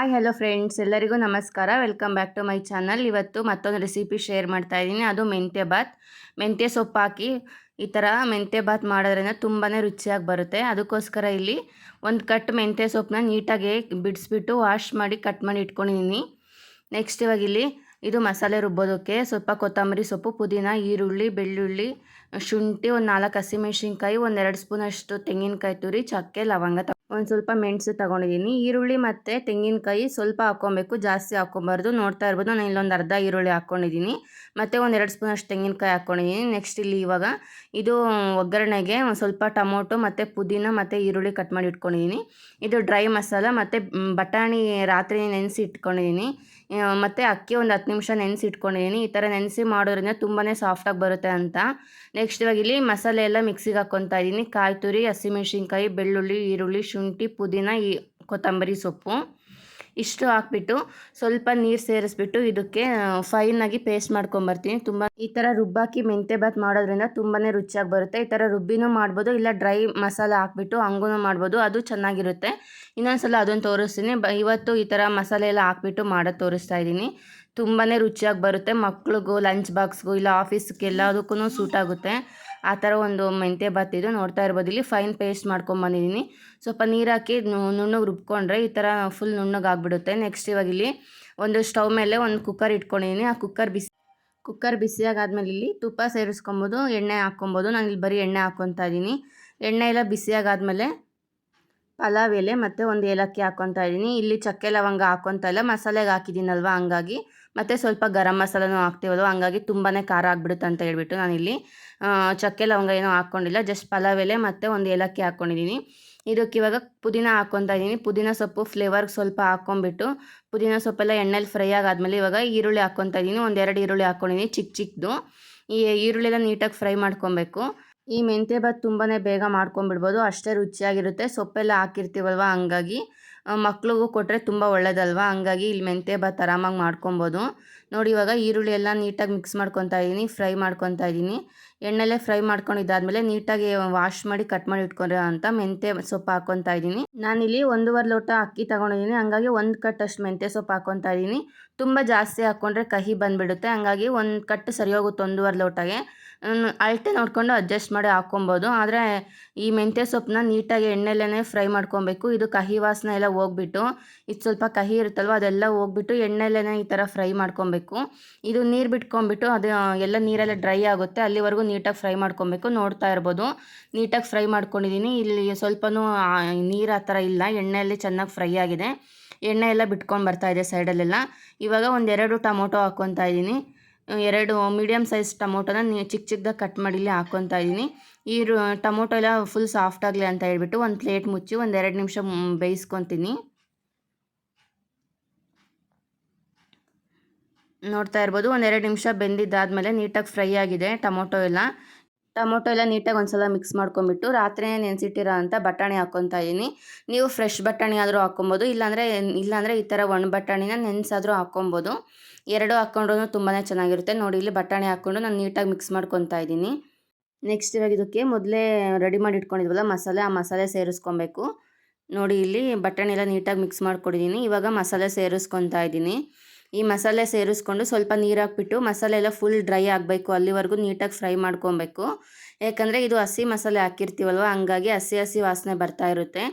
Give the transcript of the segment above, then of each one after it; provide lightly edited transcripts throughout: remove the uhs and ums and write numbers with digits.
Hi hello friends, ಎಲ್ಲರಿಗೂ ನಮಸ್ಕಾರ. Welcome back to my channel. ಇವತ್ತು ಮತ್ತೊಂದು ರೆಸಿಪಿ ಶೇರ್ ಮಾಡ್ತಾ ಇದ್ದೀನಿ. ಅದು ಮೆಂತ್ಯ ಬಾತ್. ಮೆಂತ್ಯ ಸೊಪ್ಪು ಹಾಕಿ ಈ ಥರ ಮೆಂತ್ಯ ಬಾತ್ ಮಾಡೋದ್ರಿಂದ ತುಂಬಾ ರುಚಿಯಾಗಿ ಬರುತ್ತೆ. ಅದಕ್ಕೋಸ್ಕರ ಇಲ್ಲಿ ಒಂದು ಕಟ್ ಮೆಂತ್ಯ ಸೊಪ್ಪನ್ನ ನೀಟಾಗಿ ಬಿಡಿಸ್ಬಿಟ್ಟು ವಾಶ್ ಮಾಡಿ ಕಟ್ ಮಾಡಿ ಇಟ್ಕೊಂಡಿದ್ದೀನಿ. ನೆಕ್ಸ್ಟ್ ಇವಾಗ ಇಲ್ಲಿ ಇದು ಮಸಾಲೆ ರುಬ್ಬೋದಕ್ಕೆ ಸ್ವಲ್ಪ ಕೊತ್ತಂಬರಿ ಸೊಪ್ಪು, ಪುದೀನ, ಈರುಳ್ಳಿ, ಬೆಳ್ಳುಳ್ಳಿ, ಶುಂಠಿ, ಒಂದು 4 ಹಸಿಮೆಣ್ಸಿನ್ಕಾಯಿ, ಒಂದು 2 ಸ್ಪೂನಷ್ಟು ತೆಂಗಿನಕಾಯಿ ತುರಿ, ಚಕ್ಕೆ, ಲವಂಗ, ಒಂದು ಸ್ವಲ್ಪ ಮೆಣಸು ತೊಗೊಂಡಿದ್ದೀನಿ. ಈರುಳ್ಳಿ ಮತ್ತು ತೆಂಗಿನಕಾಯಿ ಸ್ವಲ್ಪ ಹಾಕ್ಕೊಬೇಕು, ಜಾಸ್ತಿ ಹಾಕ್ಕೊಬಾರ್ದು. ನೋಡ್ತಾ ಇರ್ಬೋದು, ನಾನು ಇಲ್ಲೊಂದು ಅರ್ಧ ಈರುಳ್ಳಿ ಹಾಕ್ಕೊಂಡಿದ್ದೀನಿ ಮತ್ತು ಒಂದು 2 ಸ್ಪೂನಷ್ಟು ತೆಂಗಿನಕಾಯಿ ಹಾಕ್ಕೊಂಡಿದ್ದೀನಿ. ನೆಕ್ಸ್ಟ್ ಇಲ್ಲಿ ಇವಾಗ ಇದು ಒಗ್ಗರಣೆಗೆ ಒಂದು ಸ್ವಲ್ಪ ಟೊಮೊಟೊ ಮತ್ತು ಪುದೀನ ಮತ್ತು ಈರುಳ್ಳಿ ಕಟ್ ಮಾಡಿ ಇಟ್ಕೊಂಡಿದ್ದೀನಿ. ಇದು ಡ್ರೈ ಮಸಾಲ ಮತ್ತು ಬಟಾಣಿ ರಾತ್ರಿ ನೆನೆಸಿ ಇಟ್ಕೊಂಡಿದ್ದೀನಿ ಮತ್ತು ಅಕ್ಕಿ ಒಂದು 10 ನಿಮಿಷ ನೆನೆಸಿ ಇಟ್ಕೊಂಡಿದ್ದೀನಿ. ಈ ಥರ ನೆನೆಸಿ ಮಾಡೋದ್ರಿಂದ ತುಂಬಾ ಸಾಫ್ಟಾಗಿ ಬರುತ್ತೆ ಅಂತ. ನೆಕ್ಸ್ಟ್ ಇವಾಗ ಇಲ್ಲಿ ಮಸಾಲೆ ಎಲ್ಲ ಮಿಕ್ಸಿಗೆ ಹಾಕ್ಕೊತಾ ಇದ್ದೀನಿ. ಕಾಯಿ ತುರಿ, ಹಸಿಮೆಣ್ಸಿನ್ಕಾಯಿ, ಬೆಳ್ಳುಳ್ಳಿ, ಈರುಳ್ಳಿ, ಶುಂಠಿ, ಪುದೀನ, ಕೊತ್ತಂಬರಿ ಸೊಪ್ಪು ಇಷ್ಟು ಹಾಕ್ಬಿಟ್ಟು ಸ್ವಲ್ಪ ನೀರು ಸೇರಿಸ್ಬಿಟ್ಟು ಇದಕ್ಕೆ ಫೈನಾಗಿ ಪೇಸ್ಟ್ ಮಾಡ್ಕೊಂಬರ್ತೀನಿ. ಈ ಥರ ರುಬ್ಬಾಕಿ ಮೆಂತ್ಯ ಬಾತ್ ಮಾಡೋದ್ರಿಂದ ತುಂಬಾ ರುಚಿಯಾಗಿ ಬರುತ್ತೆ. ಈ ಥರ ರುಬ್ಬಿನೂ ಮಾಡ್ಬೋದು, ಇಲ್ಲ ಡ್ರೈ ಮಸಾಲ ಹಾಕ್ಬಿಟ್ಟು ಹಂಗೂ ಮಾಡ್ಬೋದು, ಅದು ಚೆನ್ನಾಗಿರುತ್ತೆ. ಇನ್ನೊಂದ್ಸಲ ಅದನ್ನು ತೋರಿಸ್ತೀನಿ. ಇವತ್ತು ಈ ಥರ ಮಸಾಲೆ ಎಲ್ಲ ಹಾಕ್ಬಿಟ್ಟು ಮಾಡೋದು ತೋರಿಸ್ತಾ ಇದ್ದೀನಿ. ತುಂಬಾ ರುಚಿಯಾಗಿ ಬರುತ್ತೆ. ಮಕ್ಳಿಗೂ, ಲಂಚ್ ಬಾಕ್ಸ್ಗೂ, ಇಲ್ಲ ಆಫೀಸ್ಗೆ ಎಲ್ಲದಕ್ಕೂ ಸೂಟ್ ಆಗುತ್ತೆ. ಆ ಥರ ಒಂದು ಮೆಂತ್ಯ ಬಾತ್ ಇದು. ನೋಡ್ತಾ ಇರ್ಬೋದು, ಇಲ್ಲಿ ಫೈನ್ ಪೇಸ್ಟ್ ಮಾಡ್ಕೊಂಬಂದಿದ್ದೀನಿ. ಸ್ವಲ್ಪ ನೀರು ಹಾಕಿ ನುಣ್ಣಗೆ ರುಬ್ಕೊಂಡ್ರೆ ಈ ಥರ ಫುಲ್ ನುಣ್ಣಗೆ ಆಗಿಬಿಡುತ್ತೆ. ನೆಕ್ಸ್ಟ್ ಇವಾಗ ಇಲ್ಲಿ ಒಂದು ಸ್ಟವ್ ಮೇಲೆ ಒಂದು ಕುಕ್ಕರ್ ಇಟ್ಕೊಂಡಿದ್ದೀನಿ. ಆ ಕುಕ್ಕರ್ ಬಿಸಿಯಾಗಾದ್ಮೇಲೆ ಇಲ್ಲಿ ತುಪ್ಪ ಸೇರಿಸ್ಕೊಬೋದು, ಎಣ್ಣೆ ಹಾಕ್ಕೊಬೋದು. ನಾನು ಇಲ್ಲಿ ಬರೀ ಎಣ್ಣೆ ಹಾಕ್ಕೊತಾ ಇದ್ದೀನಿ. ಎಣ್ಣೆ ಎಲ್ಲ ಬಿಸಿಯಾಗಾದ್ಮೇಲೆ ಪಲಾವ್ ಎಲೆ ಮತ್ತು ಒಂದು ಏಲಕ್ಕಿ ಹಾಕ್ಕೊತಾ ಇದ್ದೀನಿ. ಇಲ್ಲಿ ಚಕ್ಕೆ ಲವಂಗ ಹಾಕ್ಕೊತಾ ಇಲ್ಲ, ಮಸಾಲೆಗೆ ಹಾಕಿದ್ದೀನಲ್ವ ಹಂಗಾಗಿ. ಮತ್ತು ಸ್ವಲ್ಪ ಗರಂ ಮಸಾಲನೂ ಹಾಕ್ತೀವಲ್ವ ಹಂಗಾಗಿ ತುಂಬಾ ಖಾರ ಆಗಿಬಿಡುತ್ತೆ ಅಂತ ಹೇಳ್ಬಿಟ್ಟು ನಾನಿಲ್ಲಿ ಚಕ್ಕೆ ಲವಂಗ ಏನೂ ಹಾಕ್ಕೊಂಡಿಲ್ಲ. ಜಸ್ಟ್ ಪಲಾವ್ ಎಲೆ ಮತ್ತು ಒಂದು ಏಲಕ್ಕಿ ಹಾಕ್ಕೊಂಡಿದ್ದೀನಿ. ಇದಕ್ಕೆ ಇವಾಗ ಪುದೀನ ಹಾಕ್ಕೊತಾ ಇದ್ದೀನಿ. ಪುದೀನ ಸೊಪ್ಪು ಫ್ಲೇವರ್ಗೆ ಸ್ವಲ್ಪ ಹಾಕ್ಕೊಂಬಿಟ್ಟು ಪುದೀನ ಸೊಪ್ಪೆಲ್ಲ ಎಣ್ಣೆಲಿ ಫ್ರೈ ಆಗಾದ್ಮೇಲೆ ಇವಾಗ ಈರುಳ್ಳಿ ಹಾಕ್ಕೊತಾ ಇದ್ದೀನಿ. ಒಂದು 2 ಈರುಳ್ಳಿ ಹಾಕ್ಕೊಂಡಿದ್ದೀನಿ, ಚಿಕ್ಕದು. ಈ ಈರುಳ್ಳಿನ ನೀಟಾಗಿ ಫ್ರೈ ಮಾಡ್ಕೊಬೇಕು. ಈ ಮೆಂತ್ಯ ಬಾತ್ ತುಂಬಾ ಬೇಗ ಮಾಡ್ಕೊಂಬಿಡ್ಬೋದು, ಅಷ್ಟೇ ರುಚಿಯಾಗಿರುತ್ತೆ. ಸೊಪ್ಪೆಲ್ಲ ಹಾಕಿರ್ತೀವಲ್ವ ಹಂಗಾಗಿ ಮಕ್ಳಿಗೂ ಕೊಟ್ಟರೆ ತುಂಬ ಒಳ್ಳೇದಲ್ವ, ಹಂಗಾಗಿ ಇಲ್ಲಿ ಮೆಂತ್ಯ ಬಾತ್ ಆರಾಮಾಗಿ ಮಾಡ್ಕೊಬೋದು. ನೋಡಿ ಇವಾಗ ಈರುಳ್ಳಿ ಎಲ್ಲ ನೀಟಾಗಿ ಮಿಕ್ಸ್ ಮಾಡ್ಕೊತಾ ಇದ್ದೀನಿ, ಫ್ರೈ ಮಾಡ್ಕೊತಾ ಇದ್ದೀನಿ. ಎಣ್ಣೆಲ್ಲೇ ಫ್ರೈ ಮಾಡ್ಕೊಂಡಿದ್ದಾದಮೇಲೆ ನೀಟಾಗಿ ವಾಶ್ ಮಾಡಿ ಕಟ್ ಮಾಡಿ ಇಟ್ಕೊಂಡಿರೋ ಅಂತ ಮೆಂತ್ಯ ಸೊಪ್ಪು ಹಾಕ್ಕೊತಾ ಇದ್ದೀನಿ. ನಾನಿಲ್ಲಿ 1.5 ಲೋಟ ಅಕ್ಕಿ ತೊಗೊಂಡಿದ್ದೀನಿ, ಹಂಗಾಗಿ 1 ಕಟ್ಟಷ್ಟು ಮೆಂತ್ಯ ಸೊಪ್ಪು ಹಾಕ್ಕೊತಾ ಇದ್ದೀನಿ. ತುಂಬ ಜಾಸ್ತಿ ಹಾಕ್ಕೊಂಡ್ರೆ ಕಹಿ ಬಂದುಬಿಡುತ್ತೆ, ಹಂಗಾಗಿ 1 ಕಟ್ಟು ಸರಿ ಹೋಗುತ್ತೆ 1.5 ಲೋಟಗೆ. ಅಳತೆ ನೋಡಿಕೊಂಡು ಅಡ್ಜಸ್ಟ್ ಮಾಡಿ ಹಾಕ್ಕೊಬೋದು. ಆದರೆ ಈ ಮೆಂತ್ಯ ಸೊಪ್ಪನ್ನ ನೀಟಾಗಿ ಎಣ್ಣೆಲ್ಲೇ ಫ್ರೈ ಮಾಡ್ಕೊಬೇಕು. ಇದು ಕಹಿ ವಾಸನೆ ಎಲ್ಲ ಹೋಗ್ಬಿಟ್ಟು, ಇದು ಸ್ವಲ್ಪ ಕಹಿ ಇರುತ್ತಲ್ವ ಅದೆಲ್ಲ ಹೋಗ್ಬಿಟ್ಟು ಎಣ್ಣೆಲ್ಲೇ ಈ ಥರ ಫ್ರೈ ಮಾಡ್ಕೊಬೇಕು. ಇದು ನೀರು ಬಿಟ್ಕೊಂಡ್ಬಿಟ್ಟು ಅದು ಎಲ್ಲ ನೀರೆಲ್ಲ ಡ್ರೈ ಆಗುತ್ತೆ, ಅಲ್ಲಿವರೆಗೂ ನೀಟಾಗಿ ಫ್ರೈ ಮಾಡ್ಕೊಬೇಕು. ನೋಡ್ತಾ ಇರ್ಬೋದು, ನೀಟಾಗಿ ಫ್ರೈ ಮಾಡ್ಕೊಂಡಿದ್ದೀನಿ. ಇಲ್ಲಿ ಸ್ವಲ್ಪನೂ ನೀರು ಆ ಥರ ಇಲ್ಲ, ಎಣ್ಣೆಯಲ್ಲಿ ಚೆನ್ನಾಗಿ ಫ್ರೈ ಆಗಿದೆ. ಎಣ್ಣೆ ಎಲ್ಲ ಬಿಟ್ಕೊಂಡು ಬರ್ತಾಯಿದೆ ಸೈಡಲ್ಲೆಲ್ಲ. ಇವಾಗ ಒಂದು 2 ಟೊಮೊಟೊ ಹಾಕ್ಕೊತಾ ಇದ್ದೀನಿ. 2 ಮೀಡಿಯಮ್ ಸೈಜ್ ಟೊಮೊಟೊನ ಚಿಕ್ಕದಾಗಿ ಕಟ್ ಮಾಡಿ ಇಲ್ಲಿ ಹಾಕ್ಕೊತಾ ಇದ್ದೀನಿ. ಈ ಟೊಮೊಟೊ ಎಲ್ಲ ಫುಲ್ ಸಾಫ್ಟ್ ಆಗಲಿ ಅಂತ ಹೇಳ್ಬಿಟ್ಟು ಒಂದು ಪ್ಲೇಟ್ ಮುಚ್ಚಿ ಒಂದು 2 ನಿಮಿಷ ಬೇಯಿಸ್ಕೊತೀನಿ. ನೋಡ್ತಾ ಇರ್ಬೋದು, ಒಂದು 2 ನಿಮಿಷ ಬೆಂದಿದ್ದಾದಮೇಲೆ ನೀಟಾಗಿ ಫ್ರೈ ಆಗಿದೆ ಟೊಮೊಟೊ ಎಲ್ಲ ನೀಟಾಗಿ ಒಂದು ಸಲ ಮಿಕ್ಸ್ ಮಾಡ್ಕೊಂಬಿಟ್ಟು ರಾತ್ರಿಯೇ ನೆನೆಸಿಟ್ಟಿರೋ ಅಂಥ ಬಟಾಣಿ ಹಾಕ್ಕೊತಾ ಇದ್ದೀನಿ. ನೀವು ಫ್ರೆಶ್ ಬಟಾಣಿ ಆದರೂ ಹಾಕ್ಕೊಬೋದು, ಇಲ್ಲಾಂದರೆ ಈ ಥರ ಒಣ ಬಟಾಣಿನ ನೆನೆಸಾದರೂ ಹಾಕ್ಕೊಬೋದು. 2 ಹಾಕ್ಕೊಂಡ್ರೂ ತುಂಬಾ ಚೆನ್ನಾಗಿರುತ್ತೆ. ನೋಡಿ ಇಲ್ಲಿ ಬಟಾಣಿ ಹಾಕ್ಕೊಂಡು ನಾನು ನೀಟಾಗಿ ಮಿಕ್ಸ್ ಮಾಡ್ಕೊತಾ ಇದ್ದೀನಿ. ನೆಕ್ಸ್ಟ್ ಇವಾಗ ಇದಕ್ಕೆ ಮೊದಲೇ ರೆಡಿ ಮಾಡಿ ಇಟ್ಕೊಂಡಿದ್ವಲ್ಲ ಮಸಾಲೆ, ಆ ಮಸಾಲೆ ಸೇರಿಸ್ಕೊಬೇಕು. ನೋಡಿ ಇಲ್ಲಿ ಬಟಾಣಿ ಎಲ್ಲ ನೀಟಾಗಿ ಮಿಕ್ಸ್ ಮಾಡ್ಕೊಂಡಿದ್ದೀನಿ. ಇವಾಗ ಮಸಾಲೆ ಸೇರಿಸ್ಕೊತಾ ಇದ್ದೀನಿ. ಈ ಮಸಾಲೆ ಸೇರಿಸ್ಕೊಂಡು ಸ್ವಲ್ಪ ನೀರು ಹಾಕ್ಬಿಟ್ಟು ಮಸಾಲೆ ಎಲ್ಲ ಫುಲ್ ಡ್ರೈ ಆಗಬೇಕು, ಅಲ್ಲಿವರೆಗೂ ನೀಟಾಗಿ ಫ್ರೈ ಮಾಡ್ಕೊಬೇಕು. ಯಾಕಂದರೆ ಇದು ಹಸಿ ಮಸಾಲೆ ಹಾಕಿರ್ತೀವಲ್ವ ಹಂಗಾಗಿ ಹಸಿ ವಾಸನೆ ಬರ್ತಾ ಇರುತ್ತೆ.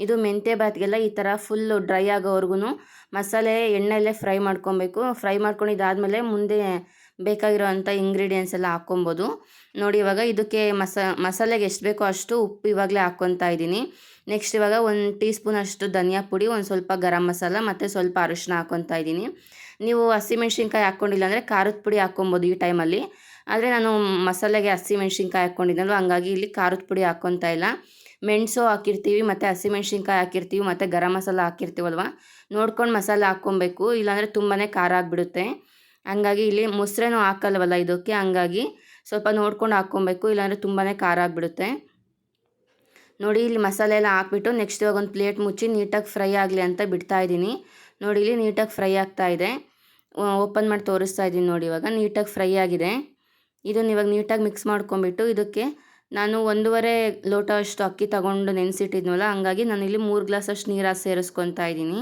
ಇದು ಮೆಂತ್ಯ ಬಾತ್ಗೆಲ್ಲ ಈ ಥರ ಫುಲ್ಲು ಡ್ರೈ ಆಗೋವರೆಗೂ ಮಸಾಲೆ ಎಣ್ಣೆಯಲ್ಲೇ ಫ್ರೈ ಮಾಡ್ಕೊಬೇಕು. ಫ್ರೈ ಮಾಡ್ಕೊಂಡಿದ್ದಾದಮೇಲೆ ಮುಂದೆ ಬೇಕಾಗಿರೋ ಅಂಥ ಇಂಗ್ರೀಡಿಯೆಂಟ್ಸ್ ಎಲ್ಲ ಹಾಕ್ಕೊಬೋದು. ನೋಡಿ ಇವಾಗ ಇದಕ್ಕೆ ಮಸಾಲೆಗೆ ಎಷ್ಟು ಬೇಕೋ ಅಷ್ಟು ಉಪ್ಪು ಇವಾಗಲೇ ಹಾಕ್ಕೊತಾ ಇದ್ದೀನಿ. ನೆಕ್ಸ್ಟ್ ಇವಾಗ 1 ಟೀ ಸ್ಪೂನಷ್ಟು ಧನಿಯಾ ಪುಡಿ, ಒಂದು ಸ್ವಲ್ಪ ಗರಂ ಮಸಾಲ ಮತ್ತು ಸ್ವಲ್ಪ ಅರಿಶಿನ ಹಾಕ್ಕೊತಾ ಇದ್ದೀನಿ. ನೀವು ಹಸಿಮೆಣ್ಸಿನ್ಕಾಯಿ ಹಾಕ್ಕೊಂಡಿಲ್ಲ ಅಂದರೆ ಖಾರದ ಪುಡಿ ಹಾಕ್ಕೊಬೋದು ಈ ಟೈಮಲ್ಲಿ. ಆದರೆ ನಾನು ಮಸಾಲೆಗೆ ಹಸಿಮೆಣ್ಸಿನ್ಕಾಯಿ ಹಾಕ್ಕೊಂಡಿದ್ದಲ್ವ ಹಂಗಾಗಿ ಇಲ್ಲಿ ಖಾರದ ಪುಡಿ ಹಾಕ್ಕೊತಾ ಇಲ್ಲ. ಮೆಣಸು ಹಾಕಿರ್ತೀವಿ ಮತ್ತು ಹಸಿಮೆಣ್ಸಿನ್ಕಾಯಿ ಹಾಕಿರ್ತೀವಿ ಮತ್ತು ಗರಂ ಮಸಾಲ ಹಾಕಿರ್ತೀವಲ್ವ, ನೋಡ್ಕೊಂಡು ಮಸಾಲೆ ಹಾಕ್ಕೊಬೇಕು, ಇಲ್ಲಾಂದರೆ ತುಂಬಾ ಖಾರ ಆಗಿಬಿಡುತ್ತೆ. ಹಂಗಾಗಿ ಇಲ್ಲಿ ಮೊಸರೇನೂ ಹಾಕಲ್ವಲ್ಲ ಇದಕ್ಕೆ, ಹಂಗಾಗಿ ಸ್ವಲ್ಪ ನೋಡ್ಕೊಂಡು ಹಾಕ್ಕೊಬೇಕು, ಇಲ್ಲಾಂದರೆ ತುಂಬಾ ಖಾರ ಆಗಿಬಿಡುತ್ತೆ. ನೋಡಿ ಇಲ್ಲಿ ಮಸಾಲೆ ಎಲ್ಲ ಹಾಕ್ಬಿಟ್ಟು ನೆಕ್ಸ್ಟ್ ಇವಾಗ ಒಂದು ಪ್ಲೇಟ್ ಮುಚ್ಚಿ ನೀಟಾಗಿ ಫ್ರೈ ಆಗಲಿ ಅಂತ ಬಿಡ್ತಾ ಇದ್ದೀನಿ. ನೋಡಿ ಇಲ್ಲಿ ನೀಟಾಗಿ ಫ್ರೈ ಆಗ್ತಾಯಿದೆ. ಓಪನ್ ಮಾಡಿ ತೋರಿಸ್ತಾ ಇದ್ದೀನಿ. ನೋಡಿ ಇವಾಗ ನೀಟಾಗಿ ಫ್ರೈ ಆಗಿದೆ. ಇದನ್ನು ಇವಾಗ ನೀಟಾಗಿ ಮಿಕ್ಸ್ ಮಾಡ್ಕೊಂಬಿಟ್ಟು ಇದಕ್ಕೆ ನಾನು 1.5 ಲೋಟ ಅಷ್ಟು ಅಕ್ಕಿ ತೊಗೊಂಡು ನೆನೆಸಿಟ್ಟಿದ್ನಲ್ಲ, ಹಂಗಾಗಿ ನಾನಿಲ್ಲಿ 3 ಗ್ಲಾಸಷ್ಟು ನೀರು ಸೇರಿಸ್ಕೊತಾ ಇದ್ದೀನಿ.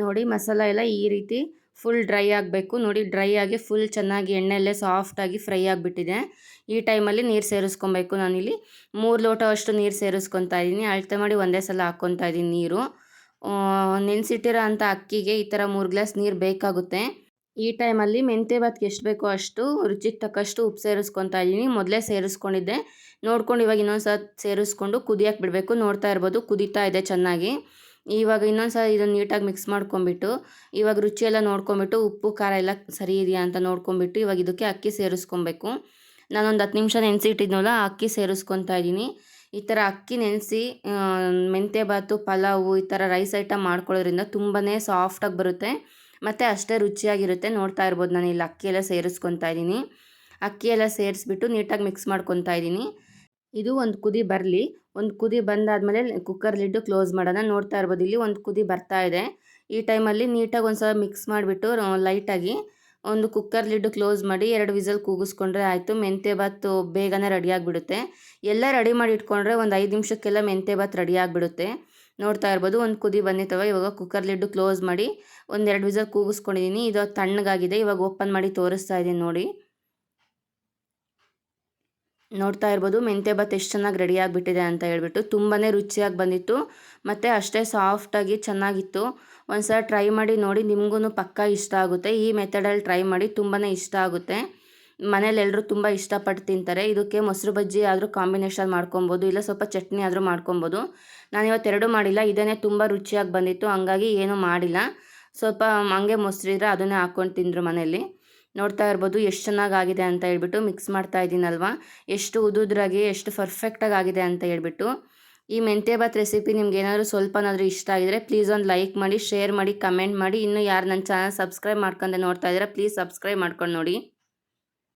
ನೋಡಿ ಮಸಾಲ ಎಲ್ಲ ಈ ರೀತಿ ಫುಲ್ ಡ್ರೈ ಆಗಬೇಕು. ನೋಡಿ ಡ್ರೈ ಆಗಿ ಫುಲ್ ಚೆನ್ನಾಗಿ ಎಣ್ಣೆಯಲ್ಲೇ ಸಾಫ್ಟಾಗಿ ಫ್ರೈ ಆಗಿಬಿಟ್ಟಿದೆ. ಈ ಟೈಮಲ್ಲಿ ನೀರು ಸೇರಿಸ್ಕೊಬೇಕು. ನಾನಿಲ್ಲಿ 3 ಲೋಟವಷ್ಟು ನೀರು ಸೇರಿಸ್ಕೊತಾ ಇದ್ದೀನಿ. ಅಳತೆ ಮಾಡಿ ಒಂದೇ ಸಲ ಹಾಕ್ಕೊತಾ ಇದ್ದೀನಿ ನೀರು. ನೆನೆಸಿಟ್ಟಿರೋ ಅಂಥ ಅಕ್ಕಿಗೆ ಈ ಥರ 3 ಗ್ಲಾಸ್ ನೀರು ಬೇಕಾಗುತ್ತೆ. ಈ ಟೈಮಲ್ಲಿ ಮೆಂತ್ಯ ಭಾತ್ಗೆ ಎಷ್ಟು ಬೇಕೋ ಅಷ್ಟು ರುಚಿಗೆ ತಕ್ಕಷ್ಟು ಉಪ್ಪು ಸೇರಿಸ್ಕೊತಾ ಇದ್ದೀನಿ. ಮೊದಲೇ ಸೇರಿಸ್ಕೊಂಡಿದ್ದೆ. ನೋಡ್ಕೊಂಡು ಇವಾಗ ಇನ್ನೊಂದು ಸಲ ಸೇರಿಸ್ಕೊಂಡು ಕುದಿಯಕ್ಕೆ ಬಿಡಬೇಕು. ನೋಡ್ತಾ ಇರ್ಬೋದು ಕುದೀತಾ ಇದೆ ಚೆನ್ನಾಗಿ. ಇವಾಗ ಇನ್ನೊಂದು ಸಲ ಇದನ್ನು ನೀಟಾಗಿ ಮಿಕ್ಸ್ ಮಾಡ್ಕೊಂಬಿಟ್ಟು, ಇವಾಗ ರುಚಿ ಎಲ್ಲ ನೋಡ್ಕೊಂಬಿಟ್ಟು ಉಪ್ಪು ಖಾರ ಎಲ್ಲ ಸರಿ ಇದೆಯಾ ಅಂತ ನೋಡ್ಕೊಂಬಿಟ್ಟು ಇವಾಗ ಇದಕ್ಕೆ ಅಕ್ಕಿ ಸೇರಿಸ್ಕೊಬೇಕು. ನಾನೊಂದು 10 ನಿಮಿಷ ನೆನೆಸಿ ಇಟ್ಟಿದ್ನಲ್ಲ ಆ ಅಕ್ಕಿ ಸೇರಿಸ್ಕೊತಾ ಇದ್ದೀನಿ. ಈ ಥರ ಅಕ್ಕಿ ನೆನೆಸಿ ಮೆಂತ್ಯ ಭಾತು, ಪಲಾವು ಈ ಥರ ರೈಸ್ ಐಟಮ್ ಮಾಡ್ಕೊಳ್ಳೋದ್ರಿಂದ ತುಂಬಾ ಸಾಫ್ಟಾಗಿ ಬರುತ್ತೆ ಮತ್ತು ಅಷ್ಟೇ ರುಚಿಯಾಗಿರುತ್ತೆ. ನೋಡ್ತಾ ಇರ್ಬೋದು ನಾನು ಇಲ್ಲಿ ಅಕ್ಕಿ ಎಲ್ಲ ಸೇರಿಸ್ಕೊತಾ ಇದ್ದೀನಿ. ಅಕ್ಕಿ ಎಲ್ಲ ಸೇರಿಸ್ಬಿಟ್ಟು ನೀಟಾಗಿ ಮಿಕ್ಸ್ ಮಾಡ್ಕೊತಾ ಇದ್ದೀನಿ. ಇದು ಒಂದು ಕುದಿ ಬರಲಿ. ಒಂದು ಕುದಿ ಬಂದಾದಮೇಲೆ ಕುಕ್ಕರ್ ಲಿಡ್ಡು ಕ್ಲೋಸ್ ಮಾಡೋಣ. ನೋಡ್ತಾ ಇರ್ಬೋದು ಇಲ್ಲಿ ಒಂದು ಕುದಿ ಬರ್ತಾ ಇದೆ. ಈ ಟೈಮಲ್ಲಿ ನೀಟಾಗಿ ಒಂದು ಸಲ ಮಿಕ್ಸ್ ಮಾಡಿಬಿಟ್ಟು ಲೈಟಾಗಿ ಒಂದು ಕುಕ್ಕರ್ ಲಿಡ್ಡು ಕ್ಲೋಸ್ ಮಾಡಿ 2 ವಿಸಲ್ ಕೂಗಿಸ್ಕೊಂಡ್ರೆ ಆಯಿತು. ಮೆಂತ್ಯ ಭಾತು ಬೇಗನೆ ರೆಡಿಯಾಗಿಬಿಡುತ್ತೆ. ಎಲ್ಲ ರೆಡಿ ಮಾಡಿ ಇಟ್ಕೊಂಡ್ರೆ ಒಂದು 5 ನಿಮಿಷಕ್ಕೆಲ್ಲ ಮೆಂತ್ಯ ಭಾತ್ ರೆಡಿಯಾಗಿಬಿಡುತ್ತೆ. ನೋಡ್ತಾ ಇರ್ಬೋದು ಒಂದು ಕುದಿ ಬಂದಿತ್ತವ. ಇವಾಗ ಕುಕ್ಕರ್ ಲಿಡ್ಡು ಕ್ಲೋಸ್ ಮಾಡಿ ಒಂದು 2 ವಿಸಲ್ ಕೂಗಿಸ್ಕೊಂಡಿದ್ದೀನಿ. ಇದು ತಣ್ಣಗಾಗಿದೆ. ಇವಾಗ ಓಪನ್ ಮಾಡಿ ತೋರಿಸ್ತಾ ಇದ್ದೀನಿ ನೋಡಿ. ನೋಡ್ತಾ ಇರ್ಬೋದು ಮೆಂತ್ಯ ಭಾತ್ ಎಷ್ಟು ಚೆನ್ನಾಗಿ ರೆಡಿ ಆಗಿಬಿಟ್ಟಿದೆ ಅಂತ ಹೇಳ್ಬಿಟ್ಟು. ತುಂಬಾ ರುಚಿಯಾಗಿ ಬಂದಿತ್ತು ಮತ್ತು ಅಷ್ಟೇ ಸಾಫ್ಟಾಗಿ ಚೆನ್ನಾಗಿತ್ತು. ಒಂದು ಸಲ ಟ್ರೈ ಮಾಡಿ ನೋಡಿ, ನಿಮಗೂ ಪಕ್ಕಾ ಇಷ್ಟ ಆಗುತ್ತೆ. ಈ ಮೆಥಡಲ್ಲಿ ಟ್ರೈ ಮಾಡಿ, ತುಂಬಾ ಇಷ್ಟ ಆಗುತ್ತೆ. ಮನೇಲಿ ಎಲ್ಲರೂ ತುಂಬ ಇಷ್ಟಪಟ್ಟು ತಿಂತಾರೆ. ಇದಕ್ಕೆ ಮೊಸರು ಬಜ್ಜಿ ಆದರೂ ಕಾಂಬಿನೇಷನ್ ಮಾಡ್ಕೊಬೋದು, ಇಲ್ಲ ಸ್ವಲ್ಪ ಚಟ್ನಿ ಆದರೂ ಮಾಡ್ಕೊಬೋದು. ನಾನಿವತ್ತು ಎರಡೂ ಮಾಡಿಲ್ಲ. ಇದನ್ನೇ ತುಂಬ ರುಚಿಯಾಗಿ ಬಂದಿತ್ತು, ಹಂಗಾಗಿ ಏನೂ ಮಾಡಿಲ್ಲ. ಸ್ವಲ್ಪ ಹಂಗೆ ಮೊಸರಿದ್ರೆ ಅದನ್ನೇ ಹಾಕ್ಕೊಂಡು ತಿಂದರು ಮನೆಯಲ್ಲಿ. ನೋಡ್ತಾ ಇರ್ಬೋದು ಎಷ್ಟು ಚೆನ್ನಾಗಾಗಿದೆ ಅಂತ ಹೇಳ್ಬಿಟ್ಟು. ಮಿಕ್ಸ್ ಮಾಡ್ತಾ ಇದ್ದೀನಲ್ವ, ಎಷ್ಟು ಉದುದ್ರಾಗಿ ಎಷ್ಟು ಪರ್ಫೆಕ್ಟಾಗಿ ಆಗಿದೆ ಅಂತ ಹೇಳ್ಬಿಟ್ಟು. ಈ ಮೆಂತ್ಯ ಭಾತ್ ರೆಸಿಪಿ ನಿಮ್ಗೆ ಏನಾದರೂ ಸ್ವಲ್ಪನಾದರೂ ಇಷ್ಟ ಆಗಿದರೆ ಪ್ಲೀಸ್ ಒಂದು ಲೈಕ್ ಮಾಡಿ, ಶೇರ್ ಮಾಡಿ, ಕಮೆಂಟ್ ಮಾಡಿ. ಇನ್ನೂ ಯಾರು ನನ್ನ ಚಾನಲ್ ಸಬ್ಸ್ಕ್ರೈಬ್ ಮಾಡ್ಕೊಂಡೆ ನೋಡ್ತಾ ಇದ್ದೀರಾ ಪ್ಲೀಸ್ ಸಬ್ಸ್ಕ್ರೈಬ್ ಮಾಡ್ಕೊಂಡು ನೋಡಿ.